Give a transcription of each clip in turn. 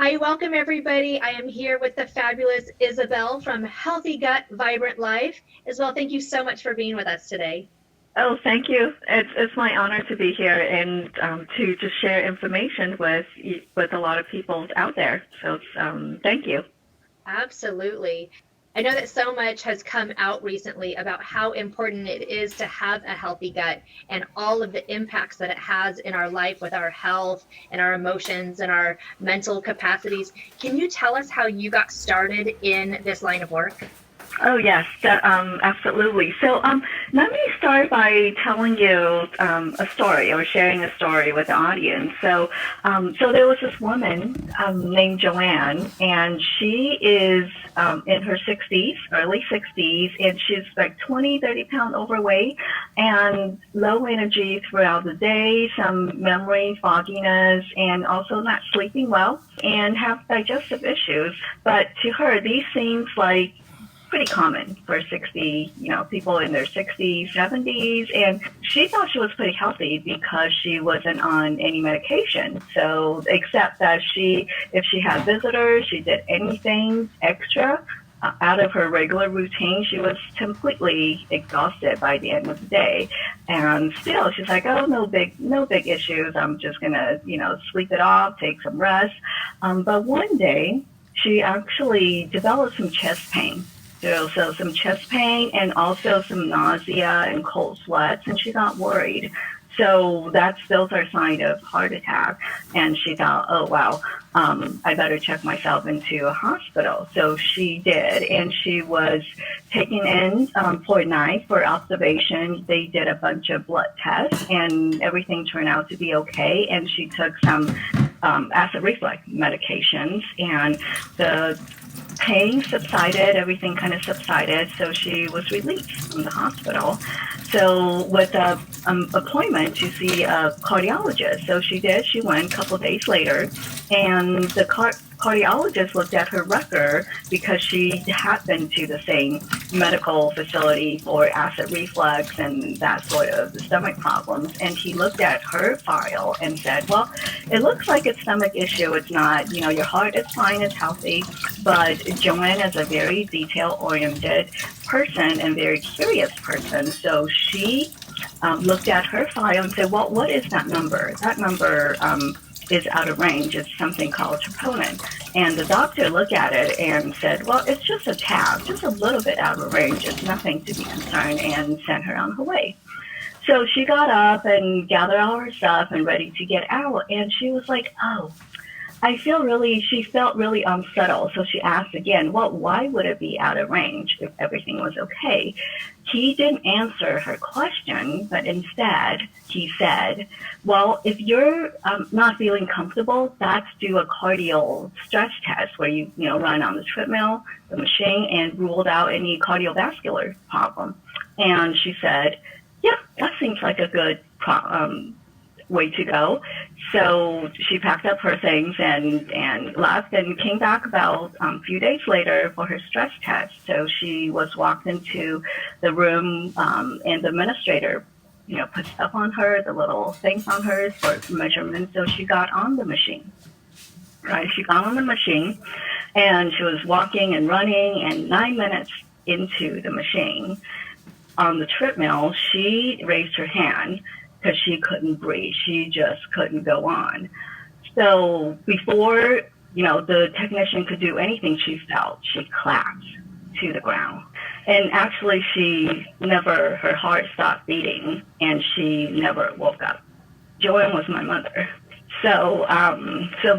Hi, welcome everybody. I am here with the fabulous Isabel from Healthy Gut, Vibrant Life. Isabel, thank you so much for being with us today. Oh, thank you. It's my honor to be here and to just share information with a lot of people out there. So thank you. Absolutely. I know that so much has come out recently about how important it is to have a healthy gut and all of the impacts that it has in our life with our health and our emotions and our mental capacities. Can you tell us how you got started in this line of work? Oh yes, absolutely. So let me start by telling you a story or sharing a story with the audience. So there was this woman named Joanne, and she is in her 60s, early 60s, and she's like 20, 30 pounds overweight and low energy throughout the day, some memory fogginess, and also not sleeping well, and have digestive issues. But to her, these seems like pretty common for 60, people in their 60s, 70s. And she thought she was pretty healthy because she wasn't on any medication. So, except that if she had visitors, she did anything extra out of her regular routine, she was completely exhausted by the end of the day. And still, she's like, oh, no big issues. I'm just gonna, sleep it off, take some rest. But one day, she actually developed some chest pain. So some chest pain and also some nausea and cold sweats, and she got worried. So those are signs of heart attack. And she thought, oh wow, I better check myself into a hospital. So she did, and she was taken in for a night for observation. They did a bunch of blood tests, and everything turned out to be okay. And she took some acid reflux medications, and the pain subsided, everything kind of subsided, so she was released from the hospital. So with a appointment to see a cardiologist, so she did. She went a couple of days later, and the cardiologist looked at her record because she had been to the same medical facility for acid reflux and that sort of stomach problems. And he looked at her file and said, well, it looks like a stomach issue. It's not, your heart is fine, it's healthy. But Joanne is a very detail oriented person and very curious person. So she looked at her file and said, well, what is that number? That number is out of range. It's something called troponin. And the doctor looked at it and said, well, it's just a tab, just a little bit out of range. It's nothing to be concerned, and sent her on her way. So she got up and gathered all her stuff and ready to get out. And she was like, oh, she felt really unsettled. So she asked again, well, why would it be out of range if everything was okay? He didn't answer her question, but instead he said, well, if you're not feeling comfortable, let's do a cardio stress test where you run on the treadmill, the machine, and ruled out any cardiovascular problem. And she said, yeah, that seems like a good way to go. So she packed up her things and left and came back about a few days later for her stress test. So she was walked into the room, and the administrator, put stuff on her, the little things on her for measurements. So she got on the machine, right? She got on the machine, and she was walking and running, and 9 minutes into the machine on the treadmill, she raised her hand because she couldn't breathe. She just couldn't go on. So before, the technician could do anything, she collapsed to the ground. And actually, her heart stopped beating, and she never woke up. Joanne was my mother. So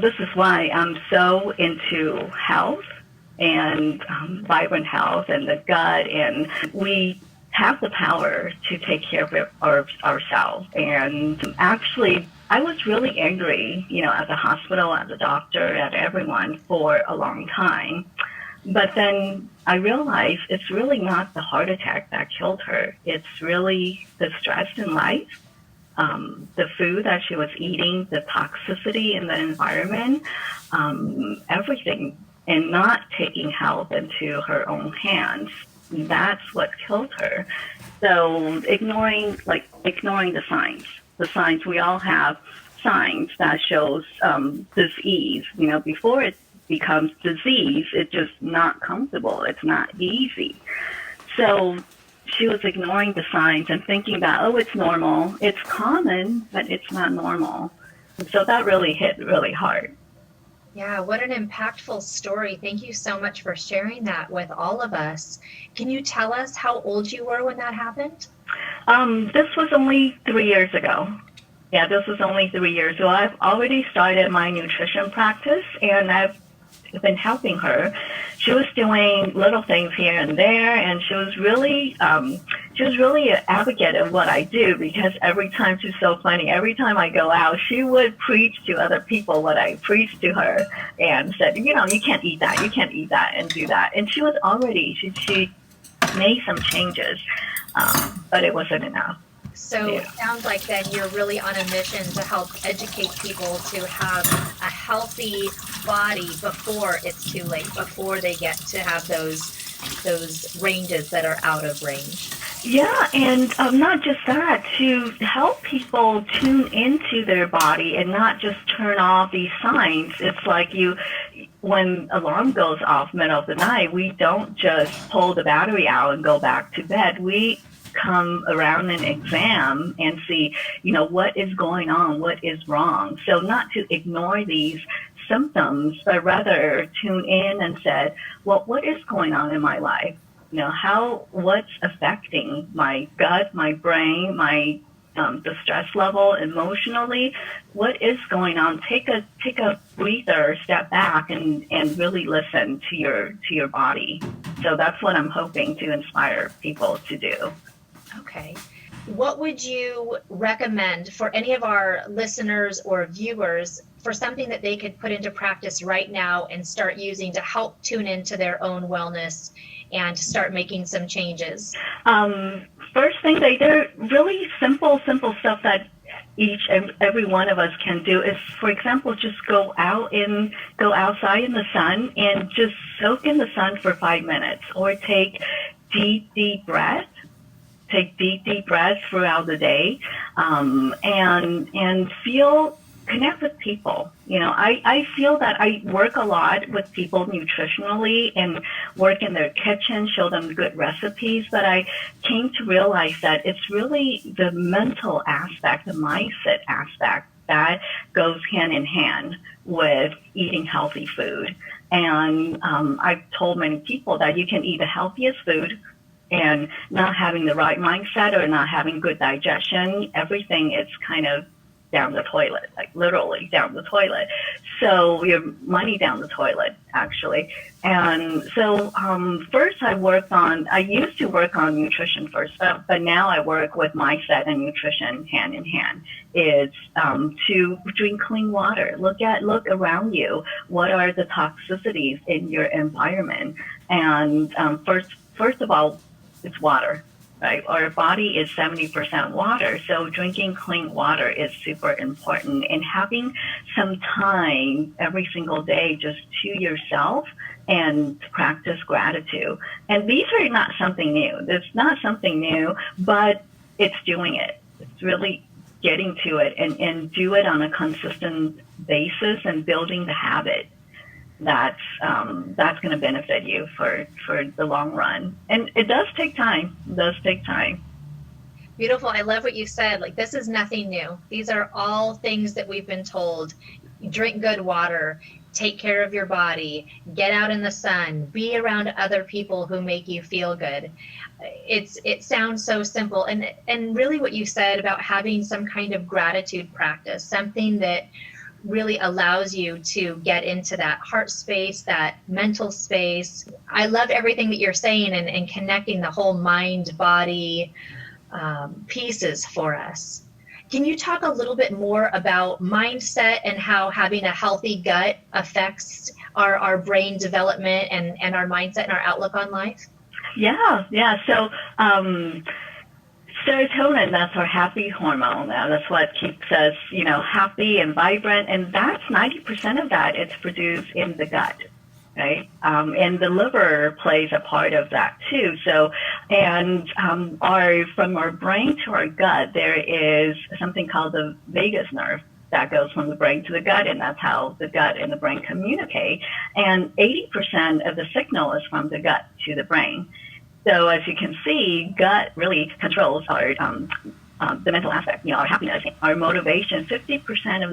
this is why I'm so into health and vibrant health and the gut, and we have the power to take care of ourselves. And actually, I was really angry, at the hospital, at the doctor, at everyone for a long time. But then I realized it's really not the heart attack that killed her. It's really the stress in life, the food that she was eating, the toxicity in the environment, everything, and not taking health into her own hands. That's what killed her. So ignoring the signs we all have signs that shows disease. You know, before it becomes disease, it's just not comfortable. It's not easy. So she was ignoring the signs and thinking that, oh, it's normal. It's common, but it's not normal. And so that really hit really hard. Yeah, what an impactful story. Thank you so much for sharing that with all of us. Can you tell us how old you were when that happened? This was only 3 years ago. Yeah, this was only 3 years ago. I've already started my nutrition practice, and I've been helping her. She was doing little things here and there, and she was really an advocate of what I do, because every time, she's so funny, every time I go out, she would preach to other people what I preached to her, and said, you know, you can't eat that, and do that. And she was already, she made some changes, but it wasn't enough. So Yeah. it sounds like then you're really on a mission to help educate people to have a healthy body before it's too late, before they get to have those ranges that are out of range. Yeah, and not just that, to help people tune into their body and not just turn off these signs. It's like when alarm goes off middle of the night, we don't just pull the battery out and go back to bed. We come around and examine and see, you know, what is going on, what is wrong. So not to ignore these symptoms, but rather tune in and say, well, what is going on in my life? You know, what's affecting my gut, my brain, the stress level emotionally? What is going on? Take a breather, step back, and really listen to your body. So that's what I'm hoping to inspire people to do. Okay. What would you recommend for any of our listeners or viewers for something that they could put into practice right now and start using to help tune into their own wellness and start making some changes? First thing, they're really simple stuff that each and every one of us can do is, for example, just go outside in the sun and just soak in the sun for 5 minutes, or take deep breaths. Take deep breaths throughout the day, and connect with people. You know, I feel that I work a lot with people nutritionally and work in their kitchen, show them good recipes, but I came to realize that it's really the mental aspect, the mindset aspect that goes hand in hand with eating healthy food. And I've told many people that you can eat the healthiest food, and not having the right mindset or not having good digestion, everything is kind of down the toilet, like literally down the toilet. So your money down the toilet, actually. And so first I used to work on nutrition first, but now I work with mindset and nutrition hand in hand. It's to drink clean water. Look around you. What are the toxicities in your environment? And first of all, it's water, right? Our body is 70% water, so drinking clean water is super important. And having some time every single day just to yourself and practice gratitude. And these are not something new. It's not something new, but it's doing it. It's really getting to it and do it on a consistent basis and building the habit. That's going to benefit you for the long run. And it does take time. Beautiful. I love what you said. Like, this is nothing new. These are all things that we've been told. Drink good water, take care of your body, get out in the sun, be around other people who make you feel good. It sounds so simple. And really what you said about having some kind of gratitude practice, something that really allows you to get into that heart space, that mental space. I love everything that you're saying and connecting the whole mind body pieces for us. Can you talk a little bit more about mindset and how having a healthy gut affects our brain development and our mindset and our outlook on life? Yeah. So serotonin, that's our happy hormone. That's what keeps us, happy and vibrant. And that's 90% of that. It's produced in the gut, right? And the liver plays a part of that too. So, and from our brain to our gut, there is something called the vagus nerve. that goes from the brain to the gut, and that's how the gut and the brain communicate. And 80% of the signal is from the gut to the brain. So as you can see, gut really controls our the mental aspect, our happiness, our motivation. 50% of the